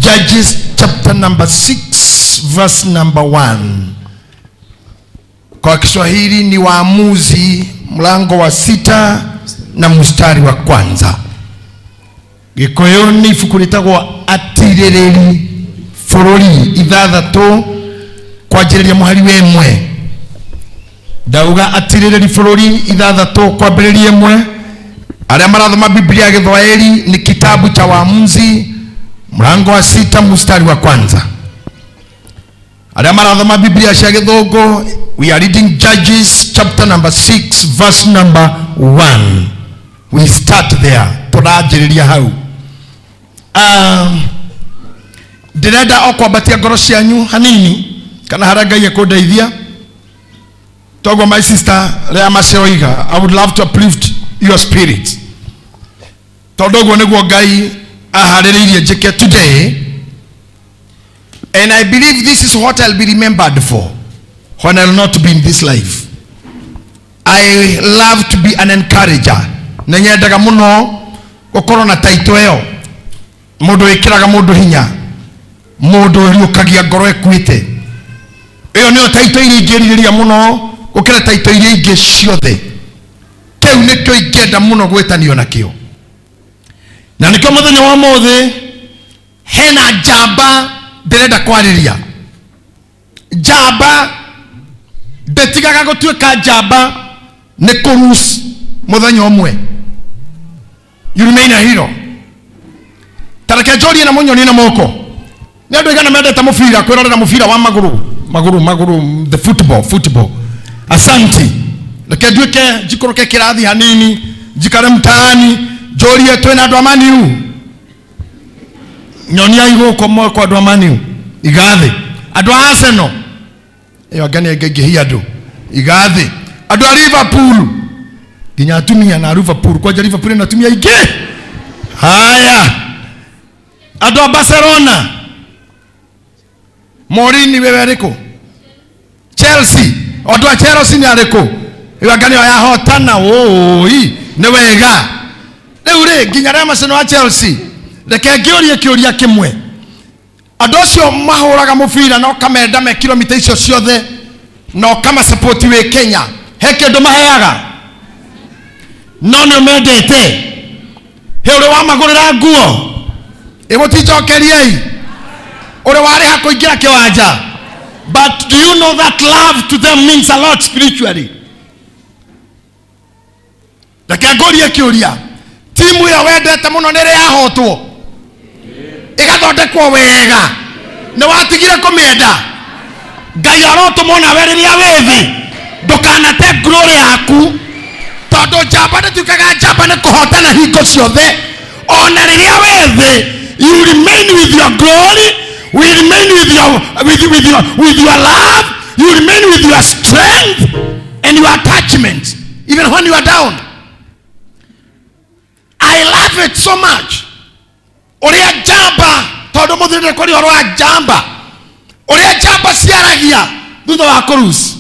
Judges chapter number 6 verse number 1. Kwa Kiswahili ni Waamuzi mlango wa 6 na mstari wa 1. Gikoyoni ifuku ritagwo atirereri fururi ithathatu kwambĩrĩria muhari wemwe. Ndauga atirereri fururi ithathatu kwambĩrĩria imwe. Aria marathoma Biblia ya Githwaĩri ni kitabu cha Waamuzi mlango wa 6 mstari wa 1. Aria marathoma Biblia ya Githũngũ, we are reading Judges chapter number 6 verse number 1. We start there. Tũranjĩrĩria hau. Ndirenda okwambatia ngoro cianyu hanini kana harĩa Ngai ekũndeithia. Togo my sister Lea Maceoiga, I would love to uplift your spirit. Todogo nĩguo Ngai aharĩrĩirie njĩke today, and I believe this is what I'll be remembered for when I'll not be in this life. I love to be an encourager. Na nyendaga muno gũkorwo na taito ĩyo, mũndũ wĩkĩraga mũndũ hinya, mũndũ ũriũkagia ngoro ĩkuĩte. Ĩyo nĩyo taito iria ingĩrirĩria muno gũkĩra taito iria ingĩ ciothe. Kĩu nĩkĩo ingĩenda muno gwĩtanio nakĩo. Na nĩkĩo mũthenya wa ũmũthĩ hena njamba ndĩrenda kwarĩria. Njamba ndĩtigaga gũtuĩka njamba nĩ kũruci mũthenya ũmwe. You remain a hero. Tareke njũrie na mũnyoni na moko. Nĩ andũ aigana mendete mũbira, kwĩrorera mũbira wa magũrũ, the football. Asanti. Reke nduĩke njikũrũke kĩrathi hanini, njikare mtaani, njũrie twĩna andũ a Man U. Nyonia igũkũ moko andũ a Man U. Igathĩ. Andũ a Arsenal. Ĩyo ngani ĩngĩhia andũ. Igathĩ. Andũ a Liverpool. Nginya atumia na Liverpool, kwa Liverpool na atumia ingĩ. Haya. Andũ a Barcelona. Morini wewe rĩkũ? Chelsea. Andũ a Chelsea nĩ arĩkũ? Ĩyo ngani ya hotana oi nĩ wega. Rĩu rĩ nginya rĩa maceno wa Chelsea. Reke ngĩũrie kĩũria kĩmwe. Andũ acio mahũraga mũbira no kamenda me kilomita icio ciothe no kama support we Kenya. He kĩndũ maheaga. No nĩ mendete. He ũrĩ wa magũrĩra nguo. Ĩgũticokeriei. Ũrĩ warĩha kũingĩra kĩwanja. But do you know that love to them means a lot spiritually? Reke ngũrie kĩũria. Timu ya wendete muno nĩ rĩ yahotwo. Ĩgathondekwo wega. Nĩ watigire kũmĩenda. Ngai arotũma nawe rĩrĩa wĩ thĩ. Ndũkanate glory yaku. Tondũ njamba ndĩtuĩkaga njamba nĩ kũhotana hingo ciothe. Ona rĩrĩa wĩ thĩ, you remain with your glory, we remain with your love, you remain with your strength and your attachment even when you are down. I love it so much. Uria njamba tondu muthire kuri oro wa njamba. Uria njamba ciaragia thutha wa kurusi.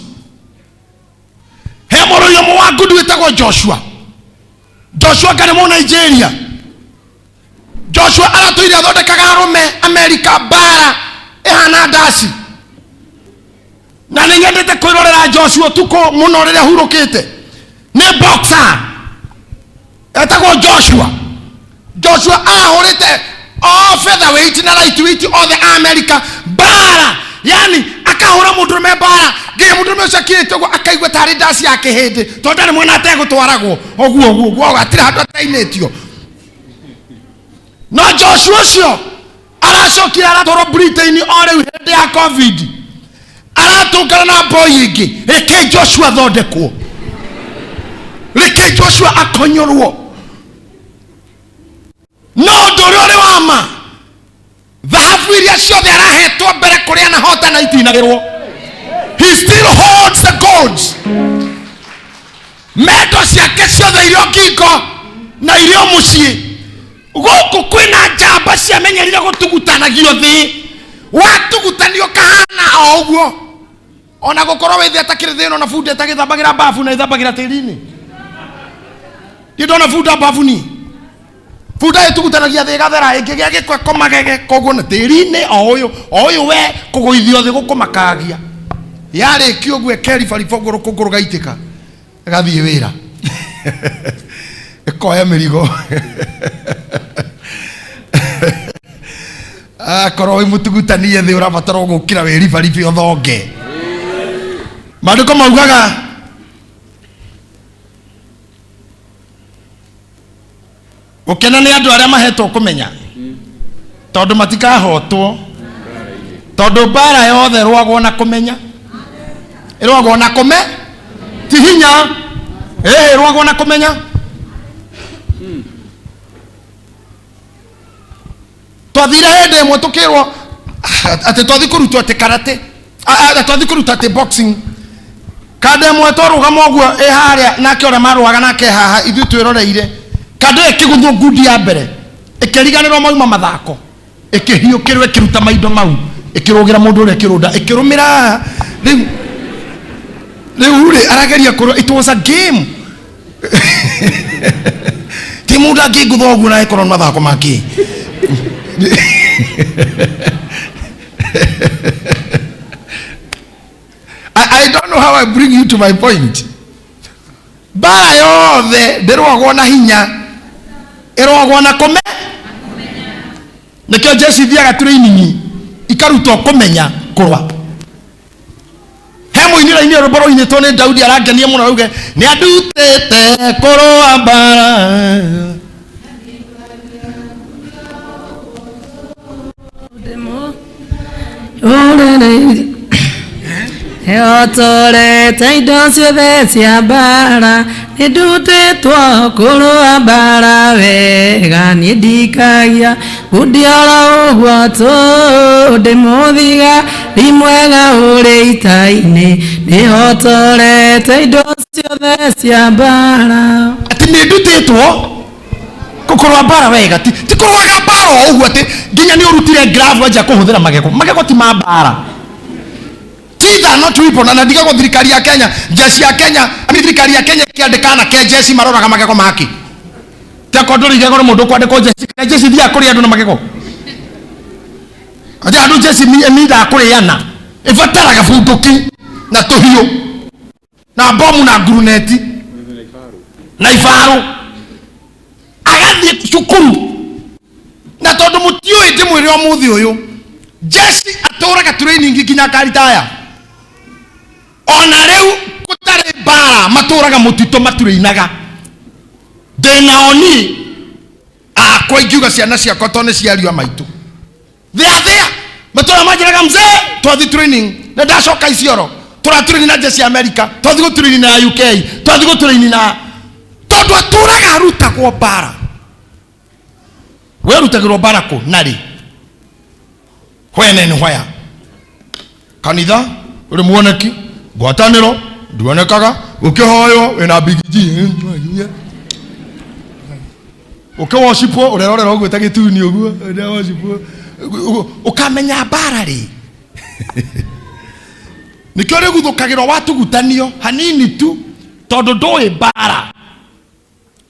He mũrũi ũmwe wa ngundi wĩtagwo Joshua. Joshua ngari mu Nigeria. Joshua aratũire athondekaga arũme Amerika bara ehana ndasi. Na nĩ nyendete kwĩrorera Joshua tuko mũno rĩrĩa hurũkĩte. Nĩ boxer. Etagwo Joshua. Joshua ahũrĩte all featherweight na lightweight all the America bara. Yani akahũra mũndũrũme bara. Nginya mũndũrũme ũcio akirĩte ũguo akaigua tarĩ ndasi yake hĩndĩ. Tondũ nĩ mwena ategũtwaragwo. Ũguo atire handũ atainĩtio. No Joshua ũcio aracokire aratwarwo Britain o rĩu hĩndĩ ya COVID. Aratũngana na boy ingĩ. Reke Joshua thondekwo. Reke Joshua akonyorwo. No ndũrĩ ũrĩ wa ma. Thahabu iria ciothe arahetwo mbere kũrĩa anahotana itinagĩrwo. He still holds the gods. Medo ciake ciothe irio ngingo na irio mũciĩ. Gũkũ kwĩna njamba ciamenyerire gũtugutanagio thĩ. Watugutanio kahana o ũguo. Ona gũkorwo wĩ thĩ atakĩrĩ thĩ ĩno na bundi atagĩthambagĩra bafu na ithambagĩra tĩri-inĩ. Ndona bundi bafu ni. Buda tugutanagia thĩ gathera ĩngĩ gĩa gĩkwe komagege koguo na tĩri-inĩ o ũyũ we kũgũithio thĩ gũkũmakagia yarĩkio ũguo keribariba ũguo rũkũngũ rũgaitĩka gathiĩ wĩra ĩkoya mĩrigo korwo wĩ mũtugutanie thĩ ũrabatara gũkĩra wĩribaribe ũthonge. Maandĩko maugaga gũkena nĩ andũ arĩa mahetwo kũmenya tondũ matikahotwo, tondũ mbara yothe rwagwo na kũmenya, rwagwo na ti hinya, rwagwo na kũmenya. Twathire hĩndĩ ĩmwe tũkĩrwo atĩ twathi kũrutwo atĩ karate, twathi kũruta atĩ boxing, kanda ĩmwe twarũgama ũguo harĩa nake ũrĩa marũaga nake haha ithuĩ twĩroreire, kanda ĩkĩgũthwo ngundi ya mbere ĩkĩriganĩrwo mauma mathako ĩkĩhiũkĩrwo ĩkĩruta maindo mau ĩkĩrũgĩra mũndũ ũrĩa ĩkĩrũnda ĩkĩrũmĩra rĩu arageria kũrwo it was a game ti mũndũ angĩngũthwo ũguo na ĩkorwo mathako makĩ. I don't know how I bring you to my point. Bara yothe ndĩrwagwo na hinya, ĩrwagwo na kũmenya. Nĩkĩo Jesu thiaga training ikarutwo kũmenya kũrwa. He mũinĩra-inĩ rwĩmbo rũinĩtwo nĩ Daudi arangenia mũno rauge nĩ andutĩte kũrũa mbara. Eotorete indo ciothe cia mbara nĩndutĩtwo kũrũa mbara wega niĩ ndikagia ngundi oro ũguo tũ ndĩ mũthigari mwega ũrĩ ita-inĩ nĩhotorete indo ciothe cia mbara. Atĩ nĩndutĩtwo kũrũa mbara wega ti kũrũaga mbara ũguo atĩ nginya nĩ ũrutire grave wanja kũhũthĩra magego ti ma mbara. These are not weapons. Na ndiga kwa thirikari ya Kenya, jeshi ya Kenya, thirikari ya Kenya kiandikana ke jeshi maroraga magego maki. Te kodori gego mundu kwandikwo jeshi thia kuri andu na magego. Ati andu jeshi mida kuriana. Ifataraga bunduki na tuhiu. Na bomu na gruneti. Na ifaru. Agathi cukuru. Na tondu mutio indi mwiri wa muthi uyu. Jeshi atoraga training nginya karitaya. Ona rĩu gũtarĩ mbara matũraga mũtitũ maturĩinaga ndĩnaoni akwa ingiuga ciana ciakwa to nĩ ciariũ maitũ thea matũra manjĩraga mzee twathi training na ndacoka Isiolo tũraturĩini na jeshi ya America twathi gũturĩini na UK twathi gũturĩini na tondũ atũraga arutagwo mbara. We rutagĩrwo mbara kũ narĩ hwene nĩ hwaya kanitha ũrĩ muoneki gwatanĩro nduonekaga ũkĩhoyo wĩna bigiji ũkĩwocipwo ũrerorera ũguo ta gĩtuni ũguo ũrewocipwo ũkamenya mbara rĩ nĩkĩo rĩguthũkagĩrwo watugutanio hanini tu tondũ ndũĩ mbara.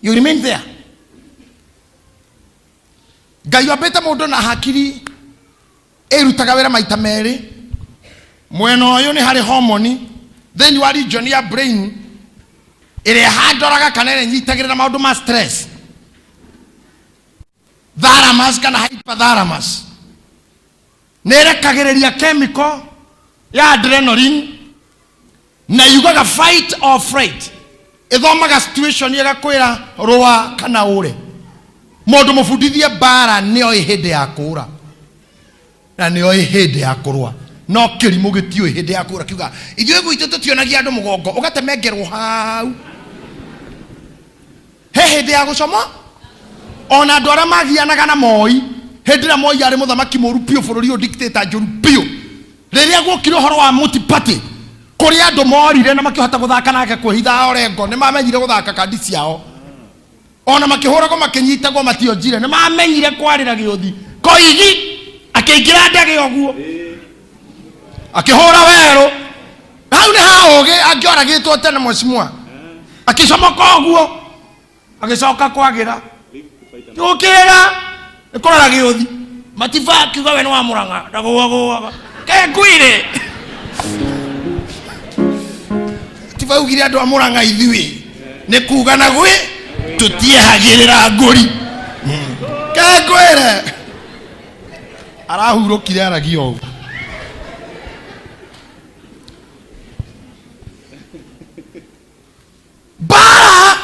You remain there. Ngai wambĩte mũndũ na hakiri ĩrutaga wĩra maita merĩ. Mwena ũyũ nĩ harĩ hormone thĩinĩ wa region ya brain ĩrĩa handoraga kana ĩrĩa nyitagĩrĩra maũndũ ma stress, thalamus kana hypothalamus nĩ ĩrekagĩrĩria chemical ya adrenaline na yugaga fight or flight. Ĩthomaga situation ĩgakwĩra rũa kana ũre. Mũndũ mũbundithie mbara nĩoĩ hĩndĩ ya kũra na nĩoĩ hĩndĩ ya kũrũa. No kĩrimũ gĩtiũĩ hĩndĩ ya kũra kiuga ithuĩ gwitũ tũtionagia andũ mũgongo ũgatemengerwo hau. He hĩndĩ ya gũcoma ona andũ arĩa magianaga na Moi hĩndĩ ĩrĩa Moi arĩ mũthamaki mũru biũ bũrũri ũyũ dictator njũru biũ rĩrĩa gwokire ũhoro wa multi-party kũrĩa andũ morire na makĩhota gũthaka nake kwĩhitha Orengo nĩ mamenyire gũthaka kandi ciao ona makĩhũragwo makĩnyitagwo mationjire nĩ mamenyire kwarĩra gĩũthi Koigi akĩingĩra ndege ũguo akĩhũra werũ hau nĩ ha ũgĩ angĩoragĩtwo tene mheshimiwa akĩcomoka ũguo agĩcoka kwagĩra Ukega ikora giothi matifa kiuga we no wa Muranga ndagogo ke ngwire tifa ugire andu a Muranga ithui ni kuga na gwe tutiehagirira nguri ke ngwire arahurukire aragio bara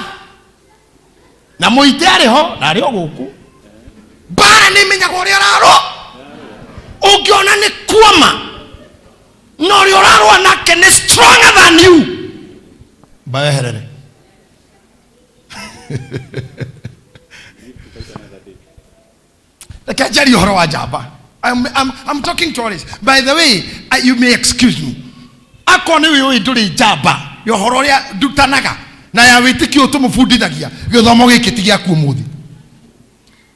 na muite ariho na ari oguku bara ni menya gore araro ungiona ni kuoma no ri oraro anake ni stronger than you baherere Kajari horo wa jamba. I'm talking to all. By the way, you may excuse me. Akoni we nduri jamba. Yo horo ria dutanaga. Na ya witiki otumufundithagia. Githomo giki ti giaku umuthi.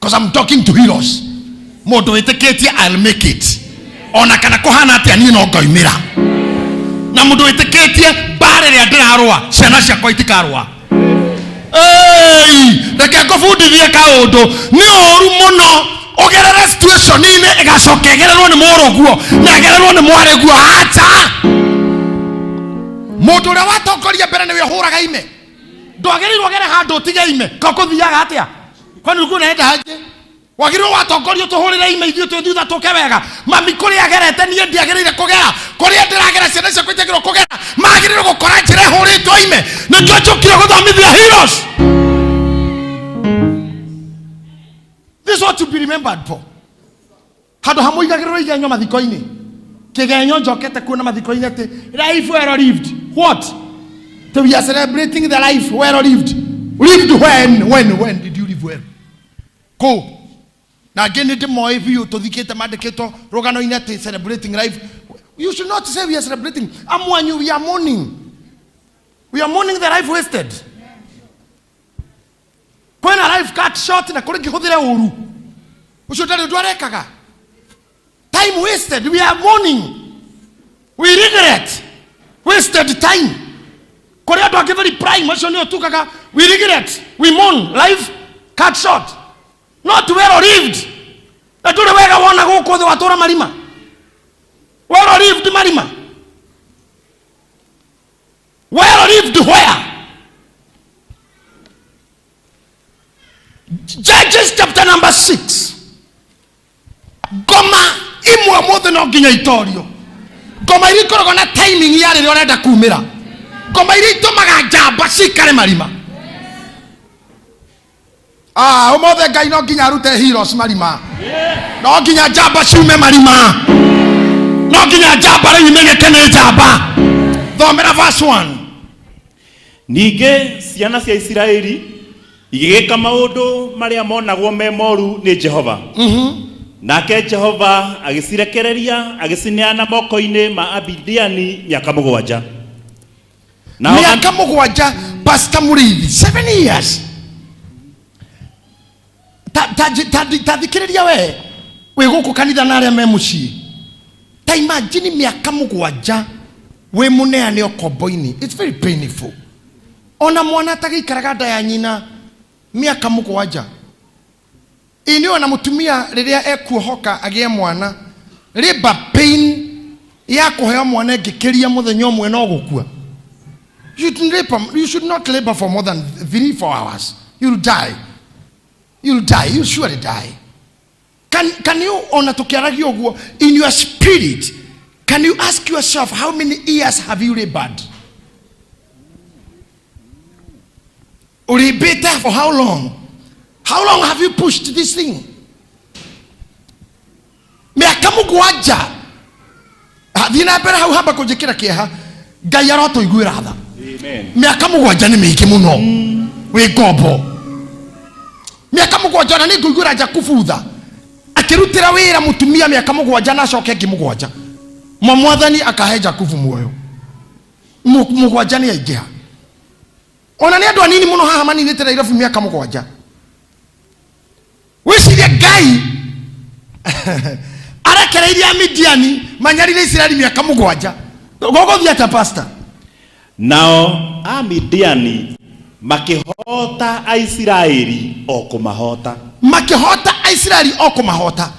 Because I'm talking to heroes. Mundu witikitie I'll make it. Ona kana kohana atia ni no ngoimira. Na mundu witikitie bare ria ndirarwa. Ciana ciakwa itikarwa. Ndeke ngufundithie kaundu ni oru muno ogerera situation ine igacoka gererwo ni moroguo na gererwo ni mwareguo acha mundu ria watongoria mbere niwe huraga ime ndwagerirwo gere handu tige ime kokuthiaga atia kwani uko naenda haje wagirirwo watongoria tuhurire ime ithuĩ twĩthutha tũke wega mami kuri agerete niĩ ndiagĩrĩire kũgera kuri ndiragera ciana ciakwa itigĩrwo kũgera magĩrĩirwo gũkora njĩra ĩhũrĩtwo ime nĩkĩo njũkire gũthomithia heroes. This is what to be remembered for. Hado hamuigagĩrĩrwo igenyo mathiko-inĩ kĩgenyo njokete kuona mathiko-inĩ atĩ life well lived. What? So we are celebrating the life well lived. Lived when did you live well? Ko na ngene ndĩmoĩ biũ tũthikĩte mandĩkĩtwo rũgano-inĩ atĩ celebrating life. You should not say we are celebrating. Amwanyu, we are mourning. We are mourning the life wasted. When a life cut short na kuri ngihũthĩre ũru ucio ndari ndwarekaga. Time wasted. We are mourning. We regret wasted time. Kuri andu angĩ very prime ucio nĩ ũtukaga. We regret. We mourn life cut short. Not well lived. Na tũrĩ wega wona gũkũ thĩ watũra marima. Well lived marima. Well lived where? Judges chapter number 6. Goma imwe mothe no nginya itorio. Goma iri koragwo na timing ya rĩrĩa ũrenda kumĩra. Goma iri itumaga njamba cikare marima. Ũmothe Ngai no nginya arute heroes marima. No nginya njamba ciume marima. No nginya njamba rĩu imenyeke nĩ njamba. Thomera verse 1. Ningĩ ciana cia Isiraeli igĩgĩka maũndũ marĩa monagwo me moru nĩ Jehova. Nake Jehova agĩcirekereria agĩcineana moko-inĩ ma Abidiani mĩaka 7. Mĩaka 7 Pastor Muriithi 7 years. Tathikĩrĩria we gũkũ kanitha na arĩa me mũciĩ. Ta imagine mĩaka 7 we mũneane ũkombo-inĩ. It's very painful. Ona mwana tagĩikaraga nda ya nyina miaka 7. Ini ona mutumia riria ekuohoka agie mwana labor pain ya kuheo mwana ngikiria muthenya umwe no gukua. You should not labor for more than 3-4 hours. You'll die. You'll surely die. Can you ona tukiaragio guo in your spirit, can you ask yourself how many years have you labored? Better for how long? How long have you pushed this thing? Miaka 7. Thina mbere hau hamba kũnjĩkĩra kĩeha Ngai arotũiguĩra tha. Amen. Miaka 7 nĩ mĩingĩ mũno. Wĩ ngombo. Miaka 7 na nĩ ngũiguĩra Jakubu tha. Akĩrutĩra wĩra mũtumia miaka 7 na acoke ngĩ 7. Mwathani akahe Jakubu muoyo. 7 nĩ aingĩha. Ona nĩ andũ anini mũno haha maninĩte Nairobi miaka 7. Wiciria Ngai arekereirie Amidiani manyarire Israeli miaka 7. Gũgũthiĩ ata pastor. Nao Amidiani makihota Aisiraeli okumahota. Makihota Aisiraeli okumahota.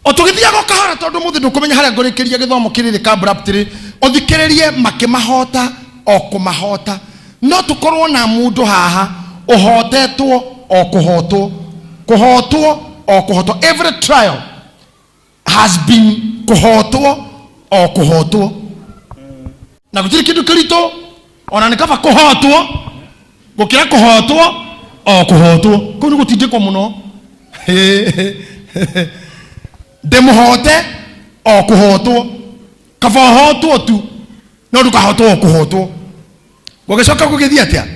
Otugithia gokahora tondu muthi ndukumenya haria ngurikiria githomo kiriri kabraptiri othikiririe makimahota okumahota. No tukorwo na mundu haha uhotetwo okuhotwo kuhotwo okuhotwo. Every trial has been kuhotwo okuhotwo. Na gutiri kindu kirito ona nikaba kuhotwo gukira kuhotwo okuhotwo. Kuno gutindikwo muno. Demuhote okuhotwo kaba hotwo tu no ndukahotwo okuhotwo. Gogecoka kugithia atia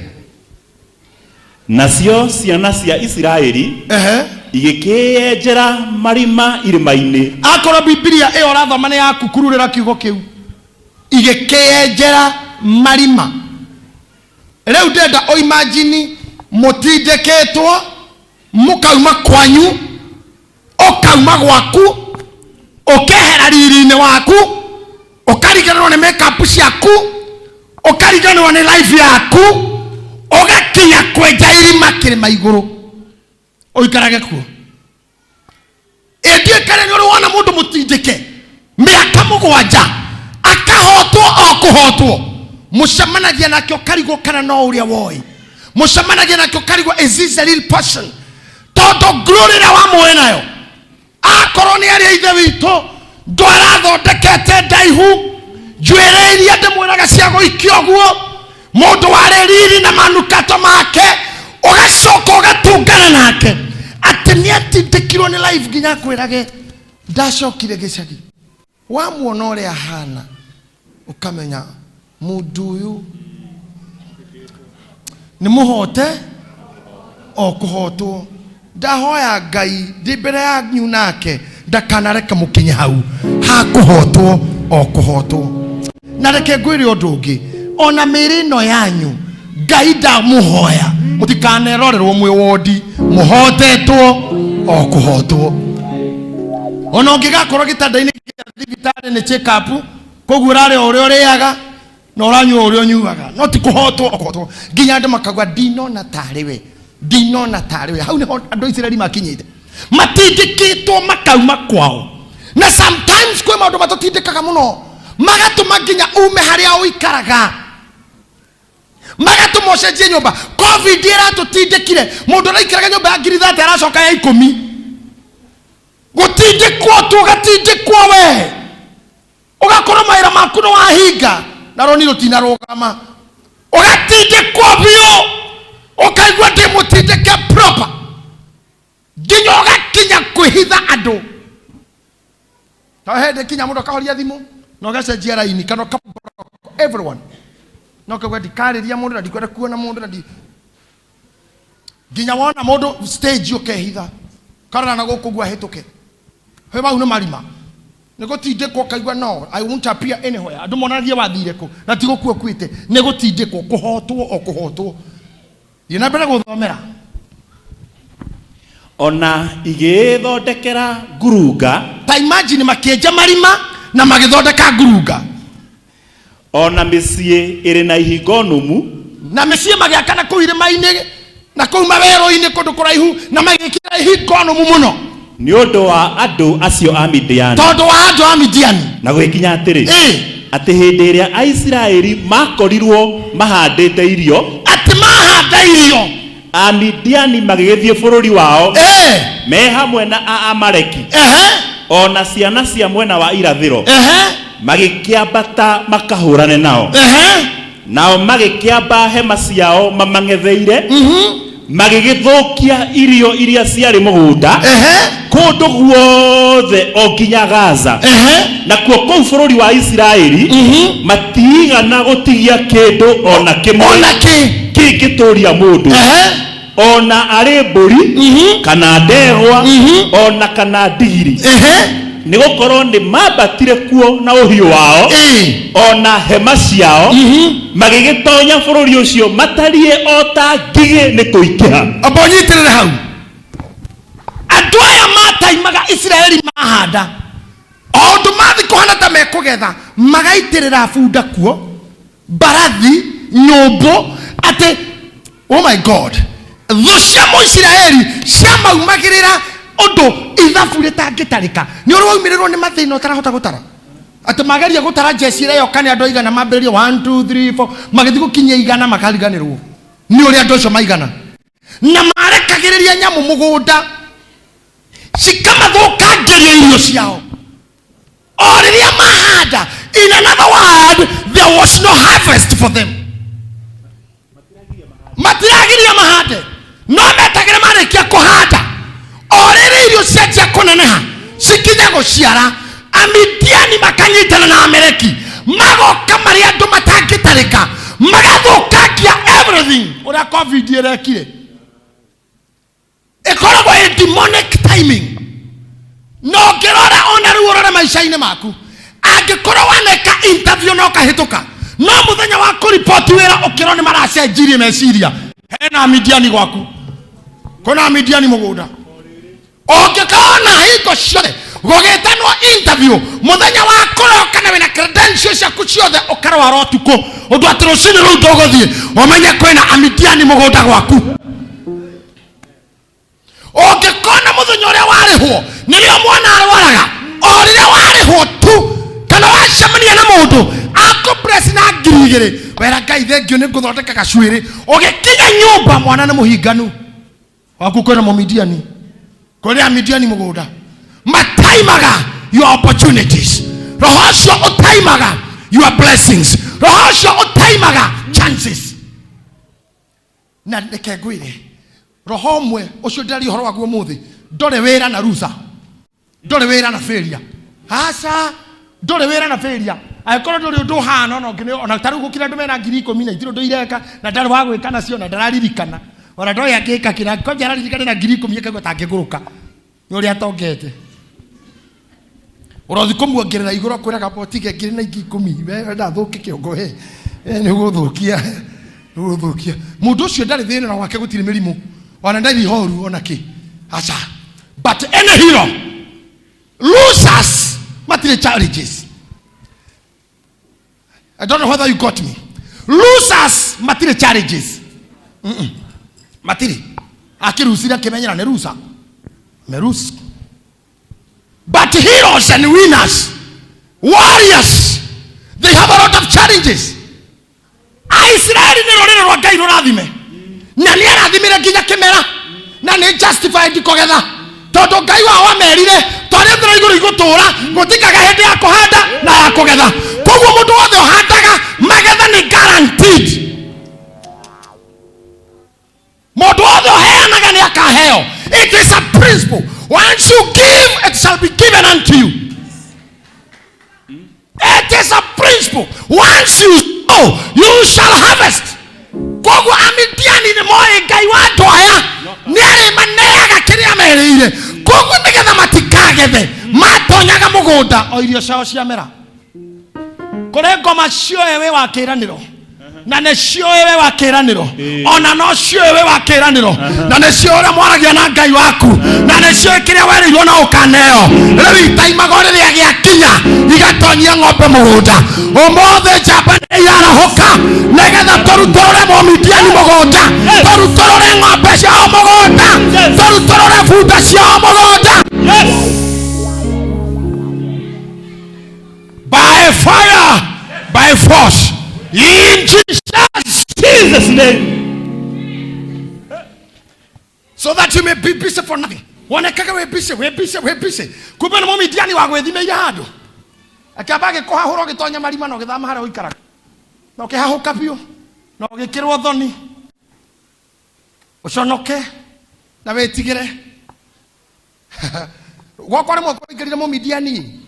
nacio ciana cia Isiraeli igikienjera marima irima-ini. Akora Biblia iyo rathoma ni yakukururira kiugo kiu igikienjera marima. Leo ndenda o imagine mutindeketwo mukauma kwanyu okauma gwaku okehera riri-ini waku okariganirwo ni makeup ciaku okariganirwo ni life yaku ogakinya kwenja irima kirima iguru oikarage kuo. Endie kare ni wona mundu mutindike miaka mugwanja akahotwo okuhotwo mucemanagia nakio karigo kana no uria woi mucemanagia nakio karigo is this a real person todo glory na wa mwenayo akorwo ni ari ithe wito ndwarathondekete ndaihu njwereirie ndimwiraga ciago ikioguo mundu wari riri na manukato make ugacoka ugatungana nake ati ni atindikirwo ni life nginya kwirage ndacokire gicagi wamuona uria hana ukamenya mundu uyu ni muhote okuhotwo. Ndahoya Ngai ndi mbere yanyu nake ndakanareka mukinye hau hakuhotwo okuhotwo. Na reke ngwire undu ungi ona mirino yanyu Ngai ndamuhoya mutikanerorerwo mwe wodi muhotetwo okuhotwo. Ona ungigakorwo gitandaini kia thibitari ni check up kugurare uria uriaga na uranyua uria unyuaga no ti kuhotwo okuhotwo. Nginya andu makagwa ndinona tariwe dinona tariwe. Hau ni andu Israeli makinyite matindikitwo makauma kwao. Na sometimes kwe maundu matutindikaga muno magatuma nginya ume haria uikaraga magatuma ucenjie nyumba. Covid iratutindikire mundu araikaraga nyumba ya ngiri 30 aracoka ya 10. Gutindikwo tu gatindikwo we ugakorwo maira maku no wahinga na roni rutina rugama ugatindikwo bio ukaigua ndi mutindike proper nginya ugakinya kwihitha andu. Tahende kinya mundu akahoria thimu no gacenjia raini kana everyone no kagwa dikariria mundu na dikwenda kuona mundu na nginya wona mundu stage ukehitha kana na gukugwa hituke he bau no marima negotindikwo kaigwa no I won't appear anywhere. Andu monagia wathire ku na ti gukua kwite negotindikwo kuhotwo okuhotwo. Yena mbere guthomera ona igithondekera ngurunga. Ta imagine makienja marima na magithondeka ngurunga. Ona micie iri na ihingo numu na micie magiakana ku irima-ini na ku mawero-ini kundu kuraihu na magikira ihingo numu muno ni undu wa andu acio a Midian. Tondu wa andu a Midian na gwikinya atiri ati hindi iria Aisiraeli makorirwo mahandite irio ati mahanda irio a Midian magigithie bururi wao me hamwe na a Amaleki ona ciana cia mwena wa irathiro magikiambata makahurane nao nao magikiamba hema ciao mamang'etheire magigithukia irio iria ciari mugunda kundu guothe o nginya Gaza na kuo kuu bururi wa Isiraeli matigana gutigia kindu ona kimwe kingituria mundu ona ari mburi kana ndegwa ona kana ndigiri ni gukorwo ni mabatire kuo na uhiu wao ona hema ciao magigitonya bururi ucio matarie ota ngigi ni kuikiha. Abonyitirire hau andu aya mataimaga Israeli mahanda ondu mathi kuhana ta mekugetha magaitirira bunda kuo mbarathi nyumbu ati Oh my God. Thosha mo Israeli shama umagirira odo ithabu ritangitarika. Ni uri waumiriro ni mathina utarahota gutara. Ati magaria gutara jesi ire yo kane andu igana mambĩrĩrio 1 2 3 4 magithi gukinyia igana makariganirwo. Ni uri andu acio maigana. Na marekagiriria nyamu mugunda. Cikamathukangiria irio ciao. O riria mahanda. In another word, there was no harvest for them. Matiragiria mahande. No metagire marekia kuhanda. O riria irio ciatia kuneneha. Cikinya guciara. Amidiani makanyitana na Amaleki. Magoka maria andu matangitarika. Magathukangia everything. Ura COVID irekire. Ikoragwo a demonic timing. No ngirora ona riu urore maisha-ini maku. Angikorwo waneka interview no kahituka. No muthenya wa kuripoti wira ukirwo ni maracenjirie meciria. Hena Amidiani gwaku. Kuna Amidiani mugunda. Ongikona hingo ciothe gugitanwo interview muthenya wa kuroka na wina credentials ciaku ciothe ukarwara utuko undu ati rucini riu nduguthie umenye kwina Amidiani mugunda gwaku. Ongikona muthenya uria warihwo nirio mwana arwaraga o riria warihwo tu kana wacemania na mundu akupress na ngirigire wera Ngai thengio ni nguthondeka gacwiri ugikinya nyumba mwana ni muhinganu waku kwina Amidiani kuri Amidiani mugunda mataimaga your opportunities roho cio utaimaga your blessings roho cio utaimaga chances na nekegwire roho mwe ucio ndari horo waguo muthi ndore wira na rusa ndore wira na failure hasa ndore wira na failure aikoro ndore undu hana no ngine ona taru gukira ndu mena 10,000 na itiro ndu ireka na ndari wa gwikana cio na ndararirikana ona ndo yakika kira ko ndararirikana na 10,000 ikago tangiguruka ni uri atongete urothi kumuongerera iguru kwiraga potige ngiri na 10,000 we ndathuki kiongo he ni guthukia mundu ucio ndari thina na wake gutiri mirimu ona ndari horu ona ki acha but any hero losers material challenges. I don't know whether you got me. Losers material challenges. Material akirusira kemenyera ne rusa merus. But heroes and winners, warriors, they have a lot of challenges. Israeli ni rorero rwa Ngai rurathime na ni arathimire nginya kimera na ni justified kogetha tondu Ngai wao amerire tore thira iguru igutura gutikaga hindi ya kuhanda na ya kugetha koguo mundu wothe uhandaga magetha ni guaranteed. Mundu wothe uheanaga ni akaheo. It is a principle. Once you give, it shall be given unto you. It is a principle. Once you sow, you shall harvest. Kogu Amidiani ni moe Ngai watu aya ni ari maneaga kiria merire kogu nigetha matikagethe matonyaga mugunda o irio ciao ciamera kore ngoma cio ewe wa kiraniro na ne cio ewe wa kiraniro ona no cio ewe wa kiraniro na ne cio ora mwaragia na Ngai waku na ne cio kiria werirwo na ukaneo riu itaimaga ri ria gikinya igatonyia ng'ombe mugunda umothe njamba ni yarahoka negetha turutorore Amidiani mugunda turutorore ng'ombe ciao mugunda turutorore bunda ciao mugunda by fire by force in Jesus name, so that you may be busy for nothing. Wanekaga we busy kumbe ni Amidiani wa gwethimeire handu akabage ko hahuro gitonya marima no githama hara uikaraga no kihahuka biu no gikirwo thoni uconoke na wetigire gwakwa rimwe kwingirire Amidiani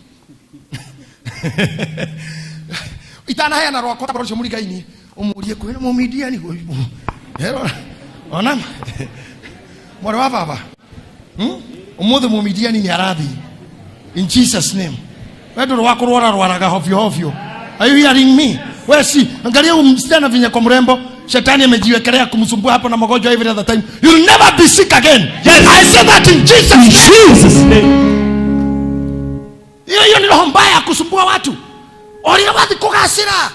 itana haya na rwakwa bro cio murigaini umurie kwira Amidiani hero ona mwari wa baba umuthe Amidiani ni arathi in Jesus name. Wewe wako rwaraga hovyo. Are you hearing me? Wewe si angalia msichana vinya kwa mrembo, shetani amejiwekelea kumsumbua hapo na magonjwa every other time. You'll never be sick again. Yes, I say that in Jesus name. Hiyo ni roho mbaya kusumbua watu. Oria wathi kugasira.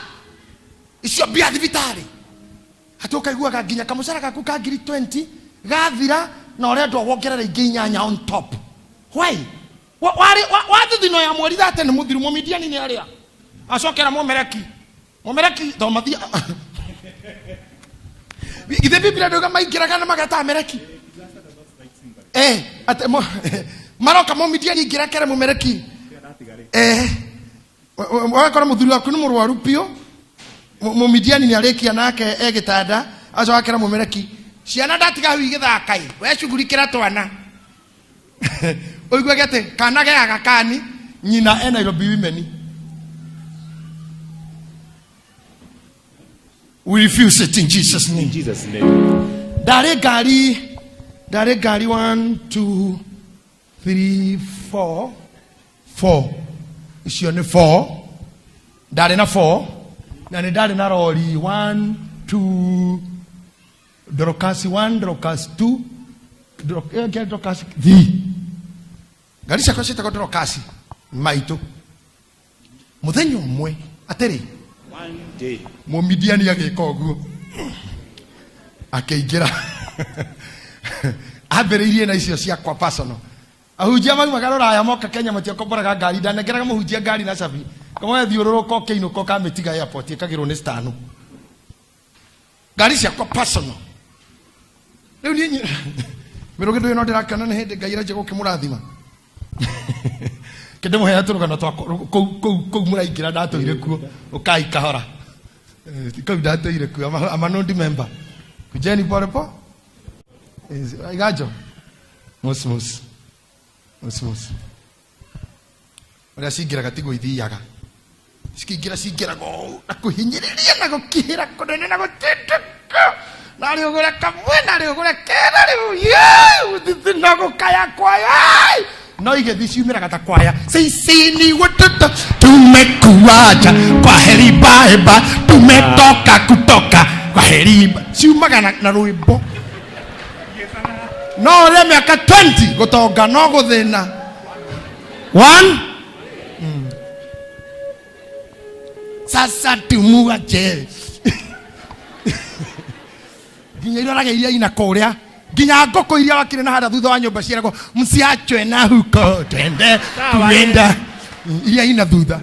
Icio bia thibitari. atoka igua gaginya kamucara gaku ka ngiri 20 gathira na urendwo wongerera ingi 8 on top. Why? What did you know ya mweri thate ni muthiru mumidiani ni aria acokera mumereki to mathia ithe Biblia ndoga maingiraga na magata mereki ate maroka mumidiani ngirakere mumereki wakora muthuru waku ni murwaru pio mumidiani ni arekia nake egitanda acokera mumereki ciana ndatiga hu igithakai we cugurikira twana oigwa gete kana ge agakani nyina ena Nairobi women. We refuse it in Jesus name. In Jesus name. Dare gari 1 2 3 4 isiyo ni 4 dare na 4 na ni dare na rori 1 2 Dorokasi 1 Dorokasi 2 Dorokasi 3 gari cia kwacita kwa Dorokasi maito muthenyo mwe ateri One day mumidiani agika uguo akeingira abereirie na icio cia kwa personal ahujia mau magarora ya moka Kenya matio koboraga ngari ndanegeraga muhujia ngari na cabi kamwe thiururuka okeinuka kametiga airport ikagirwo ni stano ngari cia kwa personal riu ni miruge ndu ino ndirakana ni hindi ngai raje gukimurathima kende muheya turugano twa kou muraingira ndatoire kuo ukai kahora kou ndatoire kuo ama non member kujeni pole po igajo mos ora sigira gatigo ithiaga sigira go akuhinyiriria na gukihira kunene na gutindika nari ugure kamwe nari ugure kera riu uthithina gukaya kwaya no igethiciumira gata kwaya sisi ni watoto tumekuacha kwa heri bye bye tumetoka kutoka kwa heri ciumaga na rwimbo no re miaka 20 gutonga no guthina 1 sasa tumuache ginya iro rageiria ina kuria ginya ngoko iria wakire na hada thutha wa nyumba ciarako msiachwe na huko twende tuenda iria ina thutha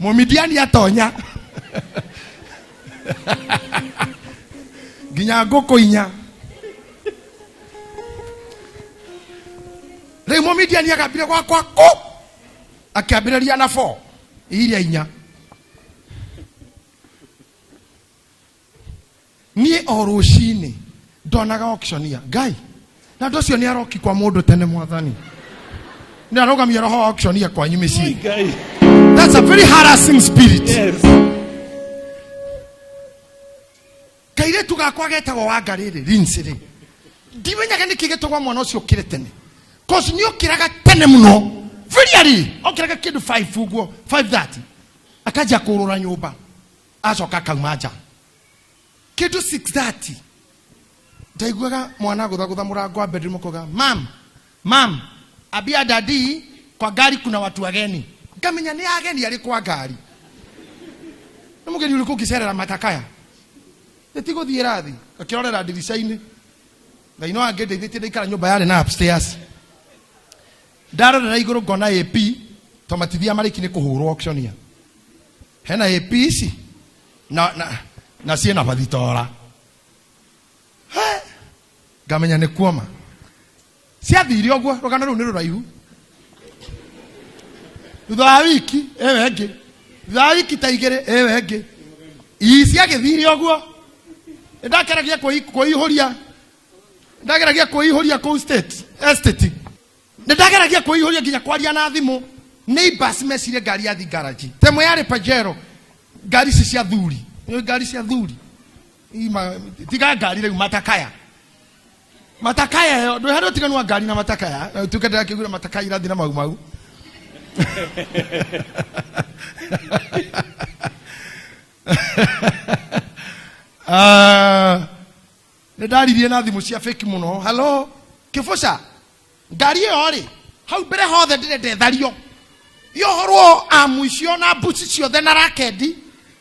mumidiani atonya ginya ngoko inya rei mumidiani akambire gwakwa ko akiambiriria na 4 iria inya nie oroshini ndonaga auctionia ngai na ndocio ni aroki kwa mundu tene mwathani ni arogamia roho auctionia kwa nyumisi. That's a very harassing spirit. Yes. Kaire tugakwa getagwo wa ngariri rinsiri ndimenyaga nikigetogwa mwana ucio kire tene cause ni okiraga tene muno very okiraga kindu 5 uguo 5:30 akaja kurura nyumba acoka kaumaja kindu 6:30 ndaiguaga mwana guthagutha murango wa bedroom koga mam abia daddy kwa gari kuna watu wageni ngamenya ni ageni ali kwa gari na mugeni uri kukiserera matakaya etigo thierathi akirorera ndirica-ini ngai no angedeithĩtie ndaikara nyũmba yarĩ na upstairs ndarorera igũrũ ngona AP tomatithia marĩki nĩ kũhũrwo auctionia hena AP ici na ciĩna bathitora ngamenya nĩ kuoma ciathire ũguo rũgano rũu nĩ rũraihu thutha wa wiki ewe ĩngĩ thutha wa wiki ta igĩrĩ ewe ĩngĩ ciagĩthire ũguo ndakeragia kuihuria ku estate ndakeragia kuihuria nginya kwaria na thimu neighbors mesire ngari ya garage temwe yari Pajero ngari cia thuri tiga ngari rĩu matakaya ndo haro tiganwa ngari na matakaya tukenda kigura matakaya irathi na mau ndaririe na thimu cia fake muno hello kifosa ngari yori hau mbere hothe ndire ndethario yohorwo amuicio na buci ciothe na rakedi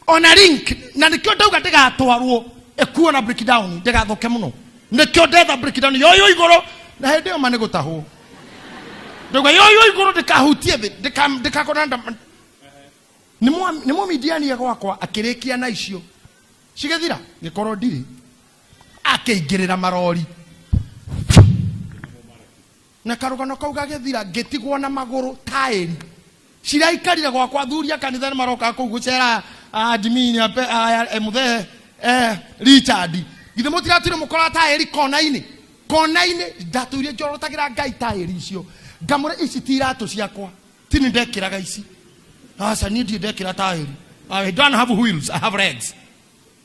ona link na nikyo ndauga ndigatwarwo ekuo na breakdown ndigathoke muno nikyo ndetha breakdown yoyo igoro na hende yo mane gutahwo ndoga yoyo igoro ndikahutie ndikakonanda nimo midiani ya gwakwa akirikia na icio cigethira gikorwo ndiri akeingirira marori na karugano kau gagethira ngitigwo na maguru tairi ciraikarire gwakwa thuria kanitha maroka kuu gucera admin muthe Richard githe mutiratire mukora tairi kona-ini ndatuire njorotagira ngai tairi icio ngamure ici tiratu ciakwa tini ndekiraga ici asa nidi ndekira tairi I don't have wheels, I have legs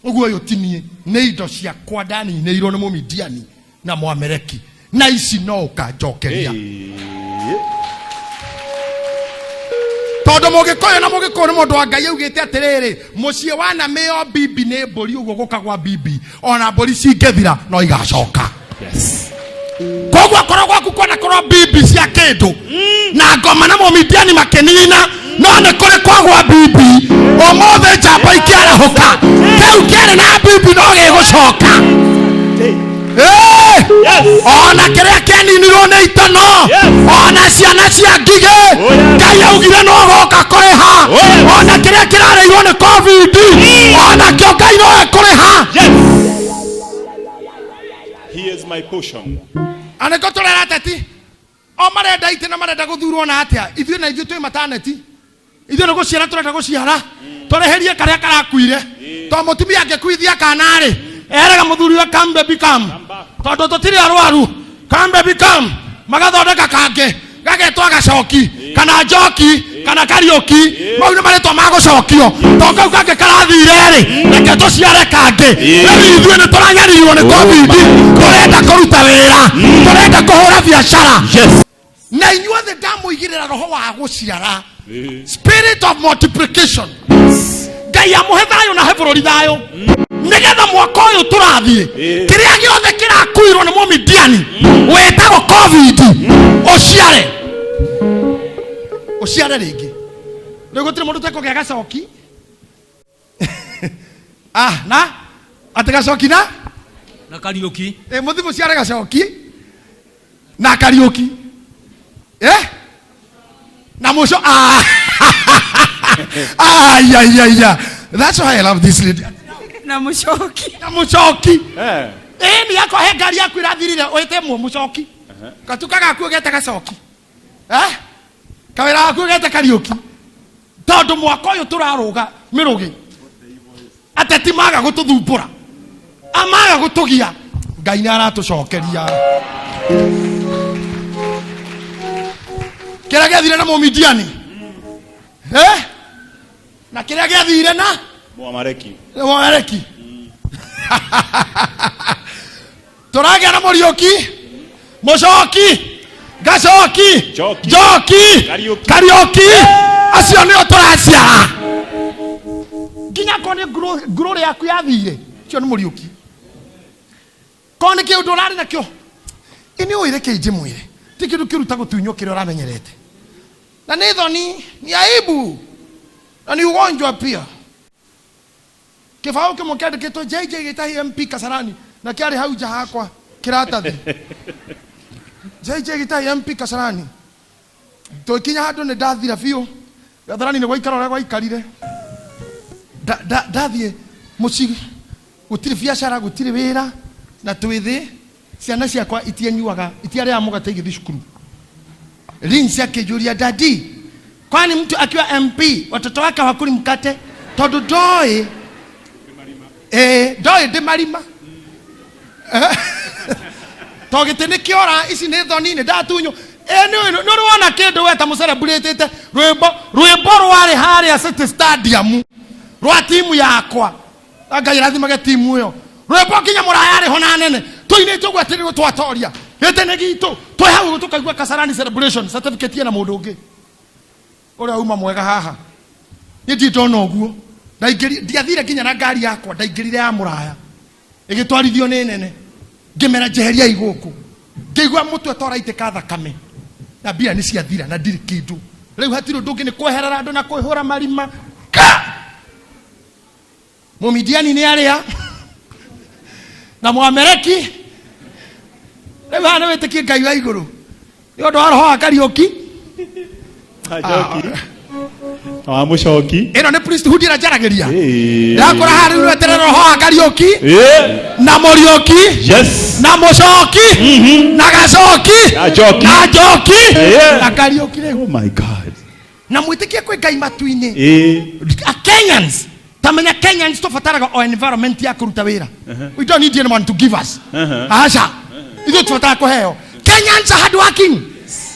uguo yo tinie ne indo ciakwa ndani ne iro ne mumidiani na mwamereki na ici no ukanjokeria todo mugikoyo na mugikoro mundu wa ngai augite atiriri mucie wana meo bibi ne mburi uguo gukagwa bibi ona mburi cingethira no igacoka yes kogwa korogwa kukona koro bibi cia kindu na ngoma na mumidiani makenina no ne kore kwagwa bibi omothe njamba ikiarahuka keu kiari na bibi no gigucoka ona kiria kianinirwo ni itono ona ciana cia ngige ngai augire no goka kuriha ona kiria kirareirwo ni covid ona kio ngai no kuriha he is my portion aneko turera teti o marenda ite na marenda guthurwo na atia ithuĩ na ithuĩ twĩ mataneti ithuĩ nĩ gũciara tũrenda gũciara tũreherie karĩa karakuire to mũtumia angĩkuithia kanarĩ erega mũthuri wa come baby come tondũ tũtirĩ arwaru come baby come magathondeka kange gagetwa gacoki kana njoki kana kariũki mau nĩ marĩtwa ma gũcokio to kau kange karathire-rĩ reke tũciare kange rĩu ithuĩ nĩ tũranyaririrwo nĩ covid tũrenda kũruta wĩra tũrenda kũhũra biacara na inyuothe ndamũigĩrĩra roho wa gũciara spirit of multiplication ngai amũhe thayũ na he bũrũri thayũ nigetha mwaka ũyũ tũrathiĩ kĩrĩa gĩothe kĩrakuirwo nĩ mũmidiani wĩtagwo covid ũciare rĩngĩ rĩu gũtirĩ mũndũ tekũgĩa gacoki na atĩ gacoki na kariũki mũthi mũciare gacoki na kariũki na mũco that's why I love this lady na mucoki ni yako he ngari yaku irathirire wite mucoki katuka gaku ugete gacoki kawira gaku ugete kariũki tondu mwaka uyu turaruga mirugi ateti maga gututhumbura amaga gutugia ngai ni aratucokeria kĩrĩa gĩathire na mũmidiani na kĩrĩa gĩathire na mwamareki tũragĩa na mũriũki mũcoki gacoki njoki kariũki acio nĩo tũraciara nginya ko nĩ ngurũrĩ yaku yathire cio nĩ mũriũki ko nĩ kĩũndũ ũrarĩ nakĩo ini ũire kĩnjĩ mwĩre ti kĩndũ kĩruta gũtunywo kĩrĩa ũramenyerete na nĩ thoni ni aibu na ni ugonjwa pia kibao kĩmwe kĩandĩkĩtwo JJ Gitahi MP Kasarani na kĩarĩ hau nja hakwa kĩratathi JJ Gitahi MP Kasarani tũkinya handũ nĩ ndathira biũ Kasarani nĩ gwaikara ũrĩa gwaikarire ndathiĩ mũciĩ gũtirĩ biacara gũtirĩ wĩra na twĩthĩ ciana ciakwa itianyuaga itiarĩa mũgate igĩthiĩ cukuru Linsi akĩnjũria dadi kwani mtu akiwa MP watoto wake hawakuli mkate tondu ndoi ndoi ndimarima to gĩtĩ nĩ kĩora ici nĩ thoni nĩ ndatunyo nĩ ũrona kĩndũ weta mũcelebrĩtĩte rwĩmbo rwarĩ harĩa City Stadium rwa timu yakwa Ngai rathimage timu ĩyo rwĩmbo nginya mũraya arĩ ho na nene tũinĩtwo gwetererwo twatoria gĩtĩ nĩ gitũ twĩ hau tũkaigua Kasarani celebration certificate na mũndũ ũngĩ ũrĩa uma mwega haha nĩ nditona ũguo ndiathire nginya na ngari yakwa ndaingĩrire ya mũraya ĩgĩtwarithio nĩ nene ngĩmera njeheria igũkũ ngĩigua mũtwe toraitĩka thakame na mbia nĩ ciathira na ndirĩ kĩndũ rĩu hatirĩ ũndũ ũngĩ nĩ kweherera andũ na kwĩhũra marima Mumidiani ni aria na Mwamereki rĩu hana wĩtĩkie Ngai wa igũrũ nĩ ũndũ wa roho wa Kariũki wa Mũchoki ĩno nĩ priesthood ĩranjaragĩria ndakora harĩ rĩu eterera roho wa Kariũki na Mũriũki na Mũchoki na Gacoki na Njoki na Kariũki rĩu. Oh my God. Na mwĩtĩkie kwĩ Ngai matu-inĩ Kenyans tamenya Kenyans tũbataraga o environment ya kũruta wĩra. We don't need anyone to give us. Acha ithuĩ tũbataraga kũheo. Kenyans are hardworking.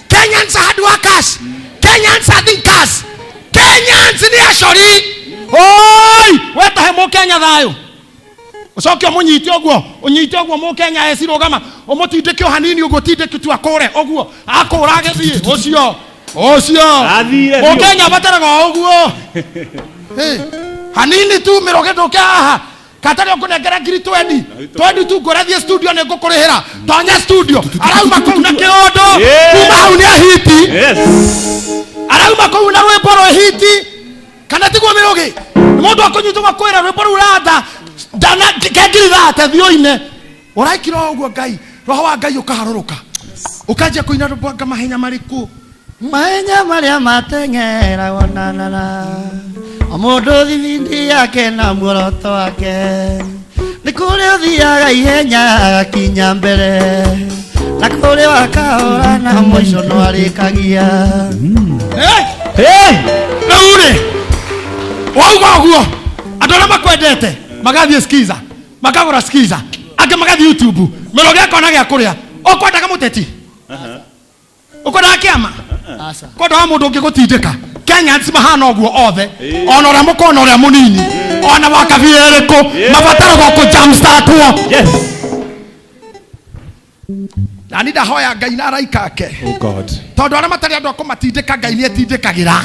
Kenyans are hard workers. Kenyans are thinkers. Kenyans ni acori. Oi, wetahe Mũkenya thayũ. Ucoke mũnyite ũguo, ũnyite ũguo Mũkenya ecirũgama, ũmũtindĩke hanini ũguo tindĩke tu akũre ũguo, akũra agĩthiĩ ũcio. Mũkenya bataraga ũguo. Hanini tu mĩroge ndũke haha. Katari ũkũnengera ngiri 20 tu ngũrathie studio nĩ ngũkũrĩhĩra. Tonya studio. Arauma kũu na kĩondo. Kuma hau nĩ hiti. Arauma kũu na rwĩmbo rwa hiti. Kana tiguo mĩroge. Mũndũ akũnyitwo kwĩra rwĩmbo rũu ratha. Ndana ngiri thate thioine. Ũraikira ũguo Ngai. Roho wa Ngai ũkaharũrũka. Ũkanjia kũina rwĩmbo mahenya marĩkũ. Mahenya marĩa mateng'era wonanana. Mũndũ thibindi yake na muoroto wake nĩ kũrĩa ũthiaga ihenya agakinya mbere na kũrĩa wakahora na mũico no arĩkagia. Rĩu rĩ wauga ũguo andũ arĩa makwendete magathiĩ skiza makagũra skiza angĩ magathiĩ YouTube mĩroge akona gĩa kũrĩa ũkwendaga mũteti ũkwendaga kĩama kwendaga mũndũ ũngĩ gũtindĩka. Kenyans mahana ũguo othe ona ũrĩa mũkona ũrĩa mũnini ona wakabira ĩrĩkũ mabataraga kũjamstartwo. Na ndahoya Ngai na araika ake tondũ arĩa matarĩ andũ akũmatindĩka Ngai nĩ etindĩkagĩra.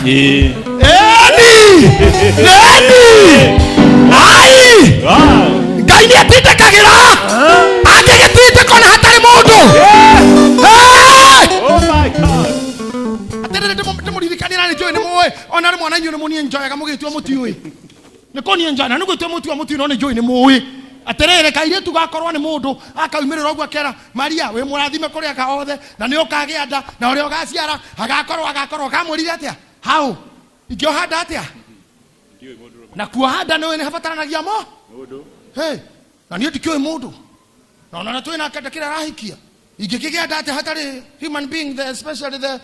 Ngai nĩ etindĩkagĩra angĩgĩtindĩkwo na hatarĩ mũndũ. Oh my God. Ndĩmũririkanĩra nĩ njũĩ nĩ mũĩ ona rĩmwe na inyuĩ nĩ mũniĩ njoyaga mũgĩtua mũtiũĩ nĩ kũniĩ njoya na nĩ gwĩtua mũtiũĩ no nĩ njũĩ nĩ mũĩ atĩrĩrĩ kairĩtu gakorwo nĩ mũndũ akaumĩrĩra ũguo akera Maria wĩ mũrathime kũrĩa gaothe na nĩ ũkagĩa nda na ũrĩa ũgaciara agakorwo kamũrire atĩa hau ingĩoha nda atĩa na kuoha nda nĩ habataranagia mũndũ na niĩ ndikĩũĩ mũndũ na ona twĩ nake ndakĩra arahikia ingĩkĩgĩa nda atĩa hatarĩ human being especially the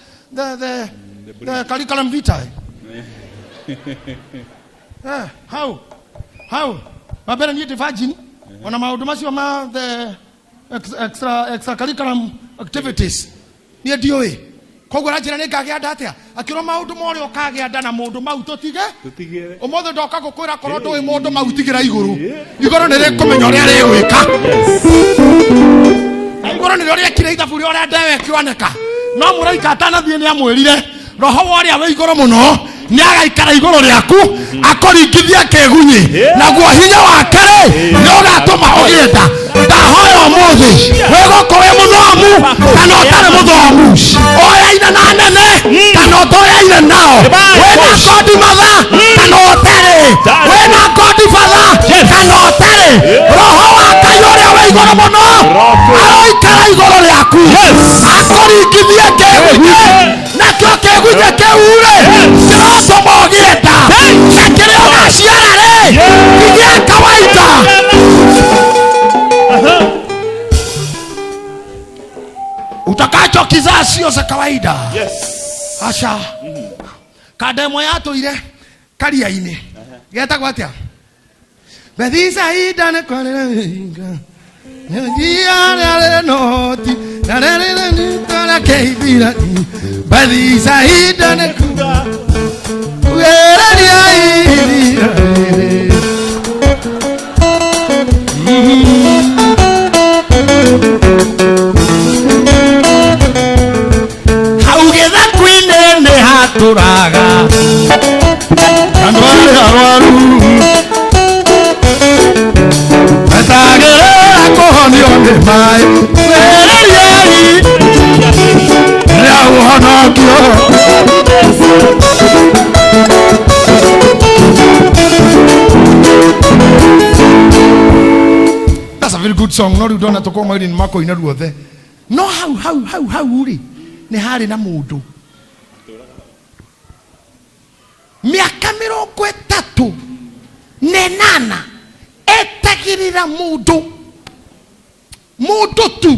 curriculum vitae. How? Mabera ni virgin. Ona maundu macio ma the extra curriculum activities. Ni ndioi. Koguo ranjira ni ngagĩa nda atia. Akiro maundu mori okagĩa nda na mundu mau tutige. Umothe ndoka gukwira korwo ndũĩ mundu mau tigira iguru. Iguru ni rĩkũmenya ũrĩa rĩgwĩka. Iguru ni rĩrĩa kire ithabu rĩrĩa ndewe kĩoneka. No mũraika atanathiĩ nĩ amwĩrire roho wa ũrĩa wĩ igũrũ mũno nĩ agaikara igũrũ rĩaku akũringithia kĩgunyi naguo hinya wake nĩ ũgatũma ũgĩe nda. Ndahoya ũmũthĩ wĩgũkũ wĩ mũthomu kana ũtarĩ mũthomu oyaine na nene kana ũtoyaine nao wĩna ngodi matha kana ũtarĩ wĩna ngodi batha kana ũtarĩ roho wa Ngai ũrĩa wĩ igũrũ mũno aroikara igũrũ rĩaku akũringithie kĩgunyi nakĩo kĩgunyi kĩu-rĩ kĩrotũma ũgĩe nda na kĩrĩa ũgaciara-rĩ ti gĩa kawaida. Utakacho kizaa sio za kawaida. Asha kademo yato ile karia-ini getagwo atia Bethisa idane kwalenga njia noti narere kala keibira Bethisa idane kuga wereria haugetha kwinene haturaga kandwale arwaru atagera kohonio nĩ maĩ wereriai rĩa ũhonokio good song. No riu ndona tukoma iri ni makoina ruothe. No hau ri ni hari na mundu. Miaka 38 etagirira mundu tu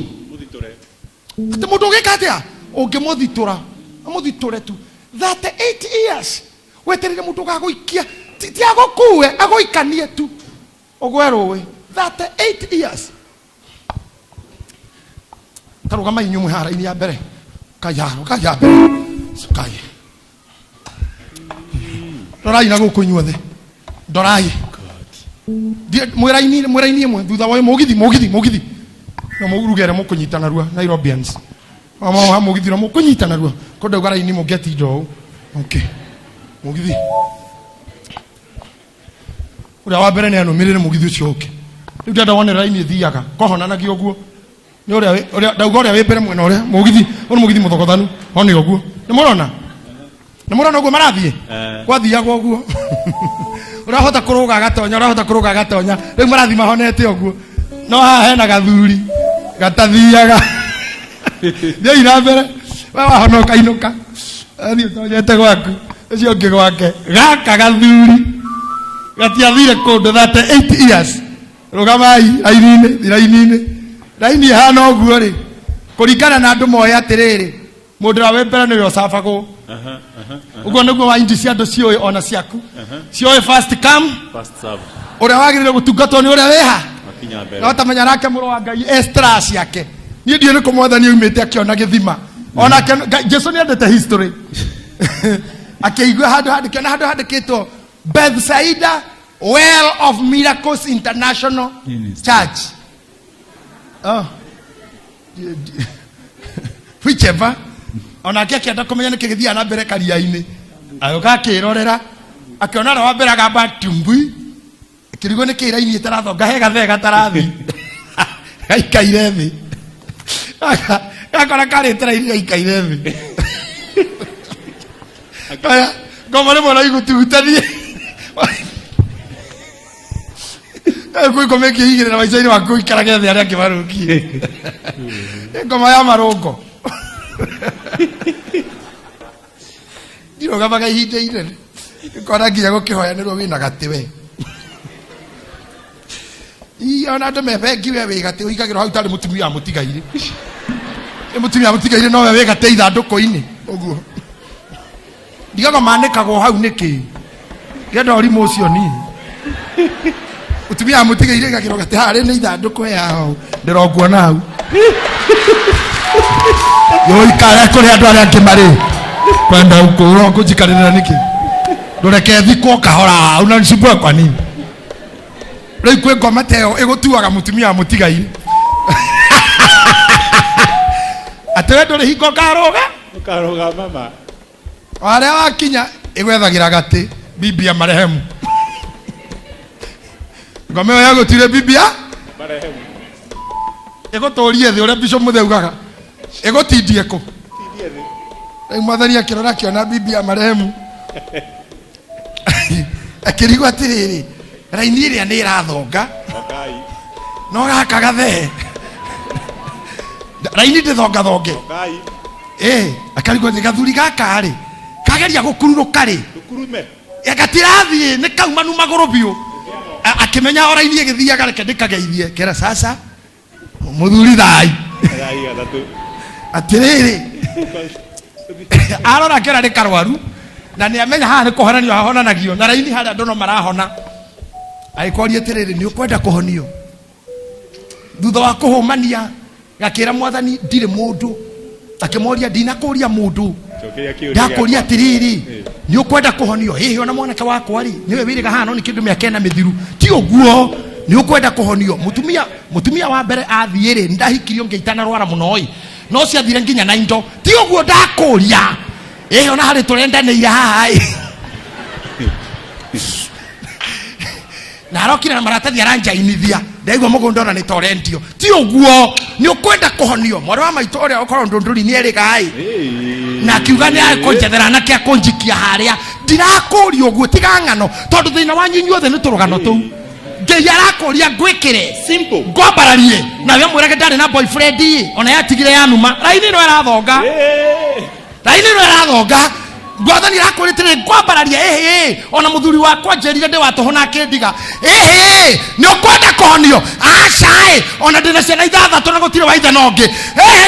ati mundu gikatia ungimuthitura amuthiture tu 38 years weterire mundu gaguikia ti agukue aguikanie tu ogwerowe 38 years tarugama inyumu hara ini ya mbere kaya mbere sukai dorai na guku inyuothe dorai mwiraini mwe thutha wa mugithi no mugurugere mukunyitana rua Nairobians mama mugithi no mukunyitana rua kondo garaini mugeti ndo okay mugithi ura wa mbere ne ano mirire mugithi ucio okay riu ndenda wone raini thiaga kohona na gioguo ni uria ndauga uria wi mbere mwena uria mugithi muthokothanu one oguo ni murona oguo marathie kwathiaga oguo urahota kuruga gatonya riu marathi mahonete oguo no haha hena gathuri gatathiaga thii na mbere we wahonoka inuka athii utonyete gwaku ucio ungi gwake gaka gathuri gatiathire kundu 38 years rugamai raini hana oguo ri kurikana na andu moya atiriri mundu wa wembere ni yosabago uguo niguo wa indi cia andu cioi ona ciaku cioi first come first serve uria wagirire gutungatwo ni uria weha no tamenya nake muru wa Ngai extra ciake ni ndio ni kumwathani umite akiona githima ona Jesu ni endete history akiigua handu handikitwo Bethsaida Well of Miracles International Church whichever ona akienda kumenya ni kigithia na mbere karia-ini ayoka akirorera akiona na wambere agamba tumbui kirigo ni kiraini itarathonga he gathega tarathi gaikaire thi akora kare taraini gaikaire thi aya ngomore mwana igututanie kwi komeki igire na maicaini waku ikarage thi aria kibaruki ngoma ya marungo ndiroga baga ihinde ire kora nginya gukihoya nirwo wina gati we ona ndo mebengi we wi gati uigagirwo hau tari mutumia mutigaire no we wi gati ithanduku-ini uguo ndigaga manikagwo hau niki ngenda urimu ucio ni mutumia mutigaire gagirwo gati hari ni ithanduku yao ndirokuona hau yo ikara kuri andu aria angi mari kwenda ukuro kujikarira niki ndureke thiko kahora una nisumbua kwa nini rei kwe ngoma teo igutuaga mutumia mutigaire atwe nduri hiko karoga mama aria wakinya igwethagira gati bibia marehemu ngoma yo yagutire bibia marehemu iguturie thi uria bisho mutheugaga igutindie ku rei mwathani akirora akiona bibia marehemu akirigwo atiriri raini iria ni irathonga no gaka gathe raini ndithongathonge akarigwo ni gathuri gaka ri kageria gukururuka ri gatirathie ni kaumanu maguru biu akimenya oraini igithiaga reke ndikageithie kera sasa muthuri thai atiriri arora kera ni karwaru na ni amenya haha ni kuhonanio hahonanagio na raini haria ndono marahona aikorie tiriri ni ukwenda kuhonio thutha wa kuhumania gakira mwathani ndire mundu akimoria ndinakuria mundu ndakuria tiriri ni ukwenda kuhonio hihi ona mwanake wakwa ri niwe wiriga haha no ni kindu miaka na mithiru ti uguo ni ukwenda kuhonio mutumia wa mbere athiire ndahikirio ngeitana rwara muno oi no ciathire nginya na indo ti uguo ndakuria ona hari turendanire haha na arokira na maratathi aranjainithia ndaigua mugundo ona ni torendio ti uguo ni ukwenda kuhonio mwari wa maitu uria ukoro ndunduri ni erigai na kiuga ni akonjethera na kia konjikia haria ndirakuria uguo tiga ngano tondu thina wanyu inyuothe ni turugano tu ngai arakoria ngwikire Simple. ngwambararie na we mwirage ndari na boyfriend ona yatigire yanuma raini no arathonga raini no arathonga Gwathani rakoritire ngwambararia ona muthuri wakwa njerire ndi watohona akindiga ni ukwenda kuhonio aca ona ndina ciana ithathatu na gutire wa ithe nongi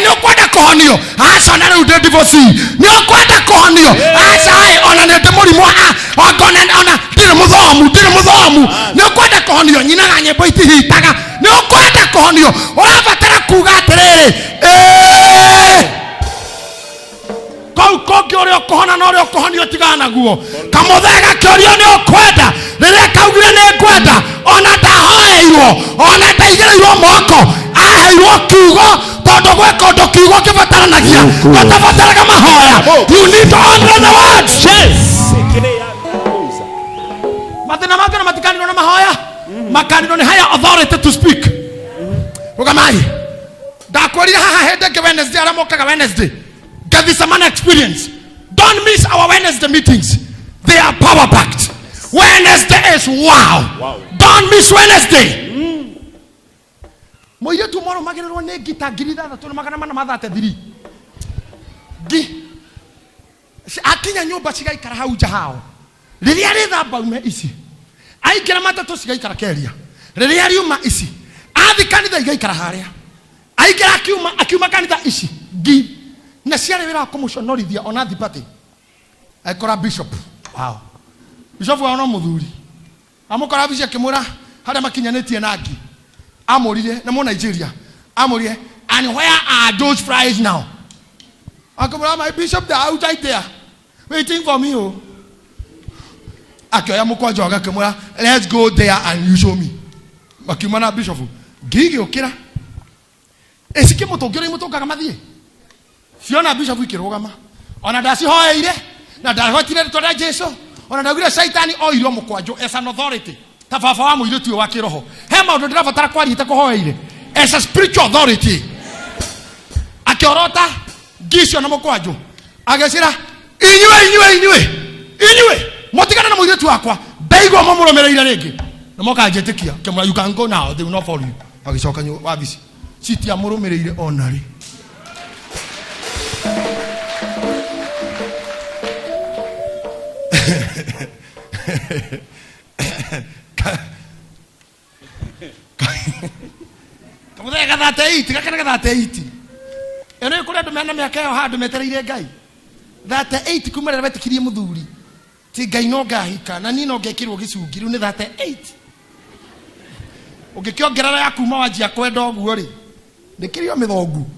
ni ukwenda kuhonio aca na riu ndi divorce ni ukwenda kuhonio aca ona ndi murimu ona ndire muthomu ni ukwenda kuhonio nyina na nyimbo itihitaga ni ukwenda kuhonio urabatara kuga atiriri kongi uria ukohona na uria ukohonio tigana guo kamuthega kiorio ni ukwenda riria kaugire ni kwenda ona ndahoeirwo ona ndaigireirwo moko aheirwo kiugo tondu gweka undu kiugo kibataranagia batabataraga mahoya. You need to honor the words. Yes. Mathina mangĩ na matikanirwo na mahoya makanirwo ni higher authority to speak. Rugamai ndakwirire haha hende Wednesday ara mokaga Wednesday. Get this man experience. Don't miss our Wednesday meetings. They are power packed. Wednesday is wow. Don't miss Wednesday. Moye tomorrow magiriro ne gita girida to magana mana mathate thiri. Gi. Akinya nyumba cigaikara hau nja hao. Riria rithamba ume ici. Aikira matatu cigaikara keria. Riria riuma ici. Athi kanitha igaikara haria. Aikira akiuma kanitha ici. Gi. Na ciare wira kumuconorithia ona thipati aikora bishop. Wow. Bishop wa ona muthuri amukora bishop kimura haria makinyanetie nangi amurire na mo Nigeria amurire, and where are those fries now? Akamura, my bishop they are outside there waiting for me. Oh, akioya mukwajo akamura, let's go there and you show me. Makimana bishop gigi okira esike mutogere mutoka kamathie Fiona bishop ikirugama ona ndasi hoeire na ndahotire tonda Jesu ona ndagire Saitani oiro mukwanjo as an authority ta baba wa muiritu wa kiroho he maundu ndirabatara kwariite kuhoeire as a spiritual authority akiorota gisho na mukwanjo agecira inywe motigana na muiritu wakwa ndaigwa mumuromereire ringi na moka njetikia kemura you can go now, they will not follow you. Agicoka nyu wabici siti amurumireire onari kamuthega thate iti gakana thate iti eno ikure andu mena miaka yo handu metereire ngai thate iti kumera betikirie muthuri ti ngai no ngahika na nino ngekirwo gicungi riu ni thate iti ungikiongerera ya kuma wanjia kwenda oguo ri ndikirio mithongu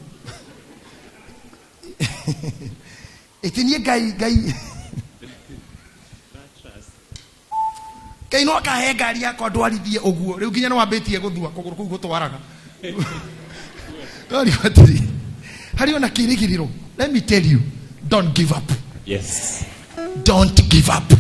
itinie ngai Kai no kahe ngari yakwa ndwarithie uguo riu nginya no wambitie guthua kuguru kuu gutwaraga ngari watiri hari ona kirigiriro. Let me tell you, don't give up. Yes, don't give up.